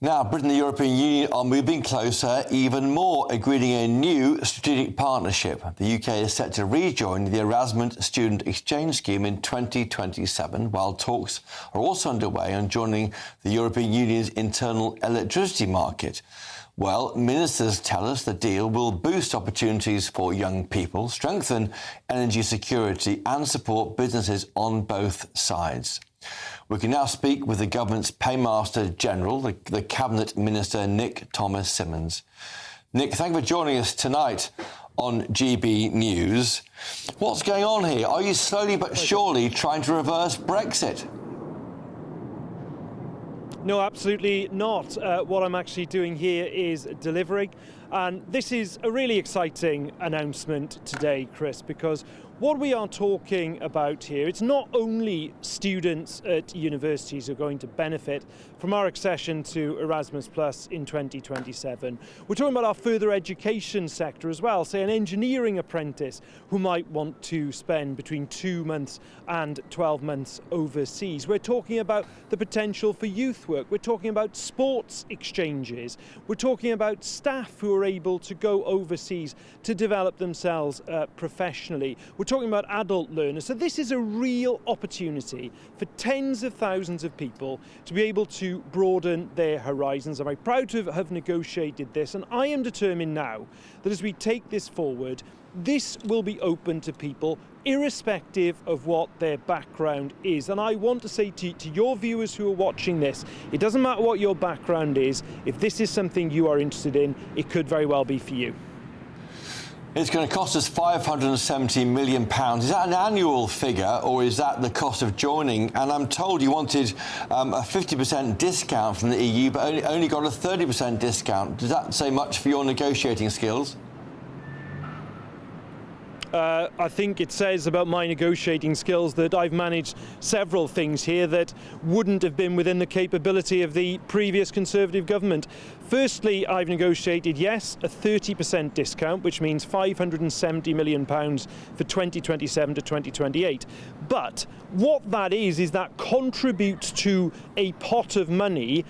Now, Britain and the European Union are moving closer even more, agreeing a new strategic partnership. The UK is set to rejoin the Erasmus student exchange scheme in 2027, while talks are also underway on joining the European Union's internal electricity market. Well, ministers tell us the deal will boost opportunities for young people, strengthen energy security and support businesses on both sides. We can now speak with the government's Paymaster General, the Cabinet Minister Nick Thomas-Symonds. Nick, thank you for joining us tonight on GB News. What's going on here? Are you slowly but surely trying to reverse Brexit? No, absolutely not. What I'm actually doing here is delivering. And this is a really exciting announcement today, Chris, because what we are talking about here, it's not only students at universities who are going to benefit from our accession to Erasmus Plus in 2027. We're talking about our further education sector as well, say an engineering apprentice who might want to spend between 2 months and 12 months overseas. We're talking about the potential for youth work. We're talking about sports exchanges. We're talking about staff who are able to go overseas to develop themselves professionally. We're talking about adult learners. So this is a real opportunity for tens of thousands of people to be able to broaden their horizons. I'm very proud to have negotiated this, and I am determined now that as we take this forward, this will be open to people irrespective of what their background is. And I want to say to your viewers who are watching this, it doesn't matter what your background is, if this is something you are interested in, it could very well be for you. It's going to cost us £570 million. Is that an annual figure, or is that the cost of joining? And I'm told you wanted a 50% discount from the EU, but only got a 30% discount. Does that say much for your negotiating skills? I think it says about my negotiating skills that I've managed several things here that wouldn't have been within the capability of the previous Conservative government. Firstly, I've negotiated, yes, a 30% discount, which means £570 million for 2027 to 2028. But what that is that contributes to a pot of money,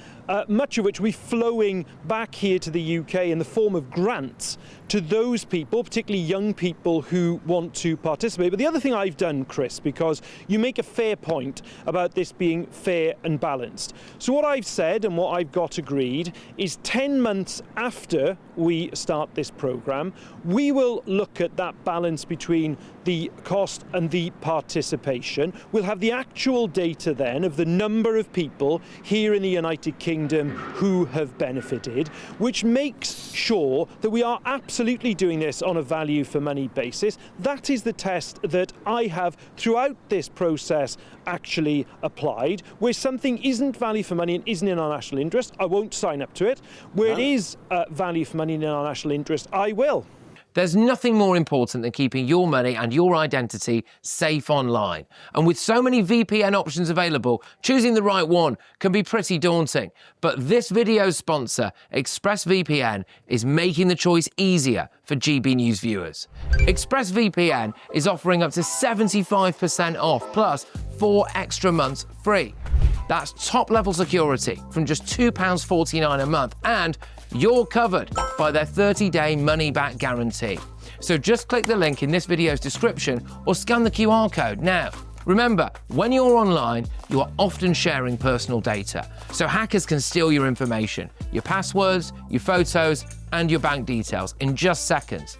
much of which we're flowing back here to the UK in the form of grants to those people, particularly young people who want to participate. But the other thing I've done, Chris, because you make a fair point about this being fair and balanced. So what I've said and what I've got agreed is 10 months after we start this programme, we will look at that balance between the cost and the participation. We'll have the actual data then of the number of people here in the United Kingdom who have benefited, which makes sure that we are absolutely doing this on a value for money basis. That is the test that I have throughout this process actually applied. Where something isn't value for money and isn't in our national interest, I won't sign up to it. Where it is value for money and in our national interest, I will. There's nothing more important than keeping your money and your identity safe online. And with so many VPN options available, choosing the right one can be pretty daunting. But this video's sponsor, ExpressVPN, is making the choice easier for GB News viewers. ExpressVPN is offering up to 75% off, plus 4 extra months free. That's top-level security from just £2.49 a month, and you're covered by their 30-day money-back guarantee. So just click the link in this video's description or scan the QR code now. Remember, when you're online, you are often sharing personal data, so hackers can steal your information, your passwords, your photos, and your bank details in just seconds.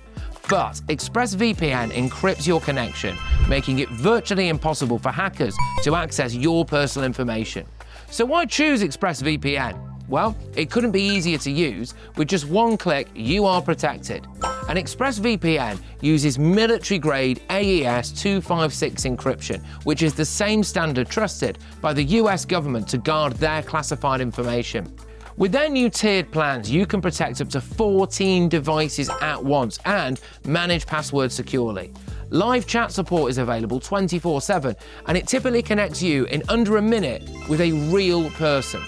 But ExpressVPN encrypts your connection, making it virtually impossible for hackers to access your personal information. So why choose ExpressVPN? Well, it couldn't be easier to use. With just one click, you are protected. And ExpressVPN uses military-grade AES 256 encryption, which is the same standard trusted by the US government to guard their classified information. With their new tiered plans, you can protect up to 14 devices at once and manage passwords securely. Live chat support is available 24/7, and it typically connects you in under a minute with a real person.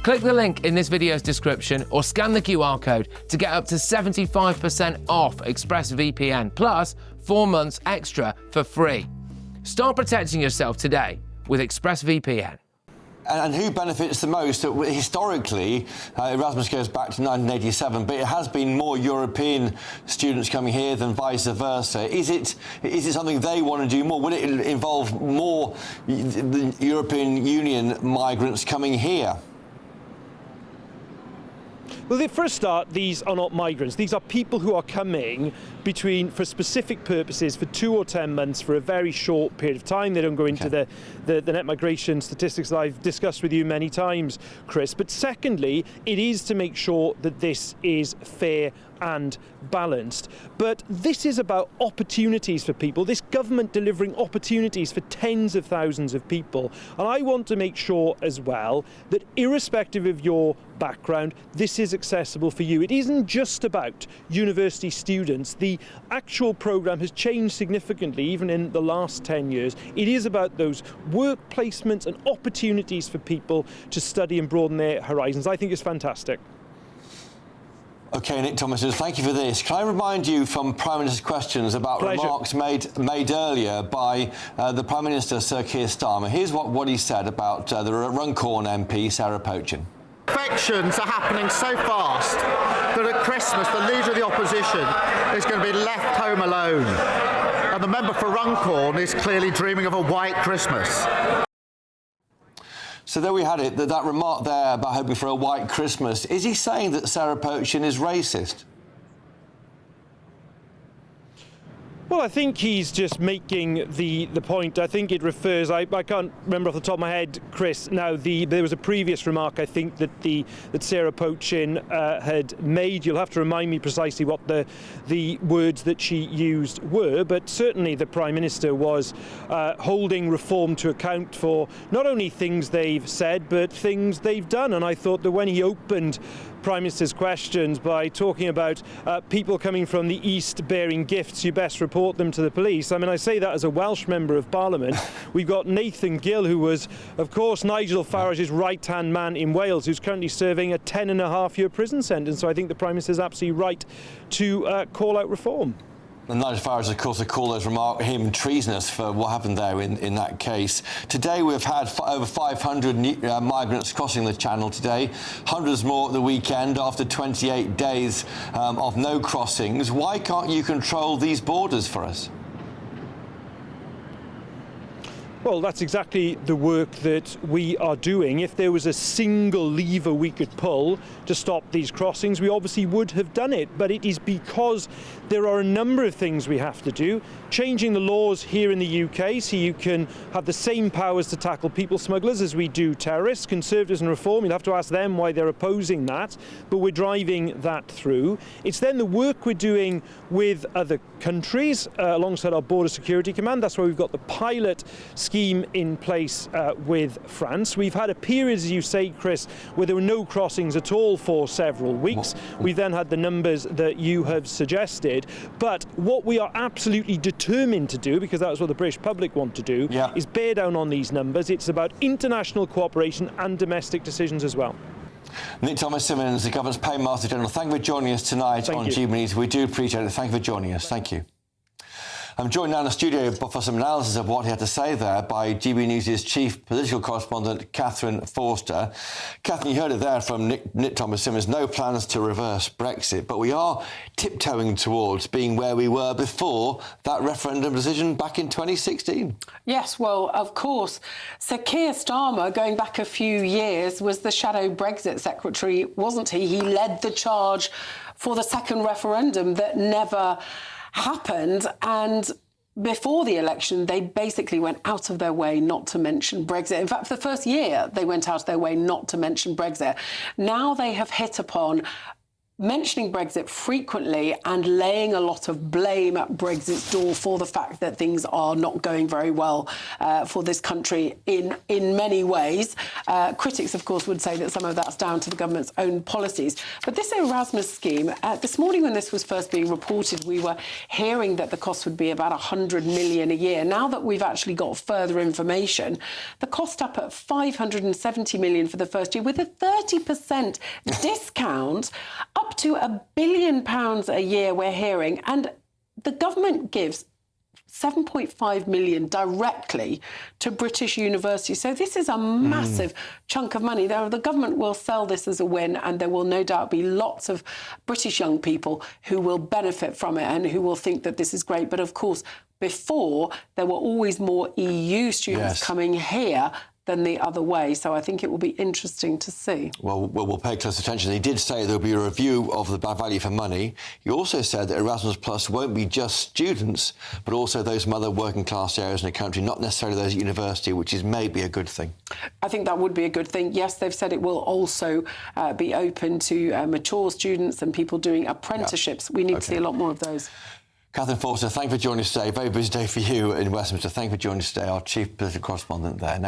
Click the link in this video's description or scan the QR code to get up to 75% off ExpressVPN, plus 4 months extra for free. Start protecting yourself today with ExpressVPN. And who benefits the most? Historically, Erasmus goes back to 1987, but it has been more European students coming here than vice versa. Is it something they want to do more? Will it involve more the European Union migrants coming here? Well, for a start, these are not migrants. These are people who are coming for specific purposes for 2 or 10 months for a very short period of time. They don't go into the net migration statistics that I've discussed with you many times, Chris. But secondly, it is to make sure that this is fair and balanced. But this is about opportunities for people, this government delivering opportunities for tens of thousands of people. And I want to make sure as well that irrespective of your background, this is accessible for you. It isn't just about university students. The actual programme has changed significantly, even in the last 10 years. It is about those work placements and opportunities for people to study and broaden their horizons. I think it's fantastic. OK, Nick Thomas-Symonds, thank you for this. Can I remind you from Prime Minister's questions about remarks made earlier by the Prime Minister, Sir Keir Starmer? Here's what he said about the Runcorn MP, Sarah Pochen. Elections are happening so fast that at Christmas the Leader of the Opposition is going to be left home alone. And the member for Runcorn is clearly dreaming of a white Christmas. So there we had it, that remark there about hoping for a white Christmas. Is he saying that Sarah Pochen is racist? Well, I think he's just making the point. I think it refers, I can't remember off the top of my head, Chris, now there was a previous remark I think that Sarah Pochen had made. You'll have to remind me precisely what the words that she used were, but certainly the Prime Minister was holding Reform to account for not only things they've said, but things they've done. And I thought that when he opened Prime Minister's questions by talking about people coming from the East bearing gifts, you best report them to the police. I mean, I say that as a Welsh Member of Parliament. We've got Nathan Gill, who was, of course, Nigel Farage's right-hand man in Wales, who's currently serving a 10.5-year prison sentence. So I think the Prime Minister is absolutely right to call out reform. And Nigel Farage, of course, called him treasonous for what happened there in that case. Today we've had over 500 migrants crossing the Channel today, hundreds more at the weekend after 28 days of no crossings. Why can't you control these borders for us? Well, that's exactly the work that we are doing. If there was a single lever we could pull to stop these crossings, we obviously would have done it. But it is because there are a number of things we have to do. Changing the laws here in the UK so you can have the same powers to tackle people smugglers as we do terrorists. Conservatives and Reform, you'll have to ask them why they're opposing that. But we're driving that through. It's then the work we're doing with other countries alongside our Border Security Command. That's why we've got the pilot scheme in place with France. We've had a period, as you say, Chris, where there were no crossings at all for several weeks. We then had the numbers that you have suggested. But what we are absolutely determined to do, because that's what the British public want to do, is bear down on these numbers. It's about international cooperation and domestic decisions as well. Nick Thomas-Symonds, the government's Paymaster General, thank you for joining us tonight on GBNews. We do appreciate it. Thank you for joining us. Thank you. I'm joined now in the studio for some analysis of what he had to say there by GBNews' chief political correspondent, Catherine Forster. Catherine, you heard it there from Nick Thomas-Symonds. No plans to reverse Brexit, but we are tiptoeing towards being where we were before that referendum decision back in 2016. Yes, well, of course. Sir Keir Starmer, going back a few years, was the shadow Brexit secretary, wasn't he? He led the charge for the second referendum that never happened, and before the election they basically went out of their way not to mention Brexit. In fact, for the first year they went out of their way not to mention Brexit. Now they have hit upon mentioning Brexit frequently and laying a lot of blame at Brexit's door for the fact that things are not going very well for this country in many ways. Critics, of course, would say that some of that's down to the government's own policies. But this Erasmus scheme, this morning when this was first being reported, we were hearing that the cost would be about 100 million a year. Now that we've actually got further information, the cost up at 570 million for the first year, with a 30% discount, up to £1 billion a year, we're hearing. And the government gives 7.5 million directly to British universities. So this is a massive chunk of money. The government will sell this as a win, and there will no doubt be lots of British young people who will benefit from it and who will think that this is great. But of course, before, there were always more EU students coming here than the other way. So I think it will be interesting to see. Well, we'll pay close attention. He did say there'll be a review of the value for money. He also said that Erasmus Plus won't be just students, but also those from other working class areas in the country, not necessarily those at university, which is maybe a good thing. I think that would be a good thing. Yes, they've said it will also be open to mature students and people doing apprenticeships. We need to see a lot more of those. Catherine Forster, thank you for joining us today. Very busy day for you in Westminster. Thank you for joining us today, our chief political correspondent there. Now,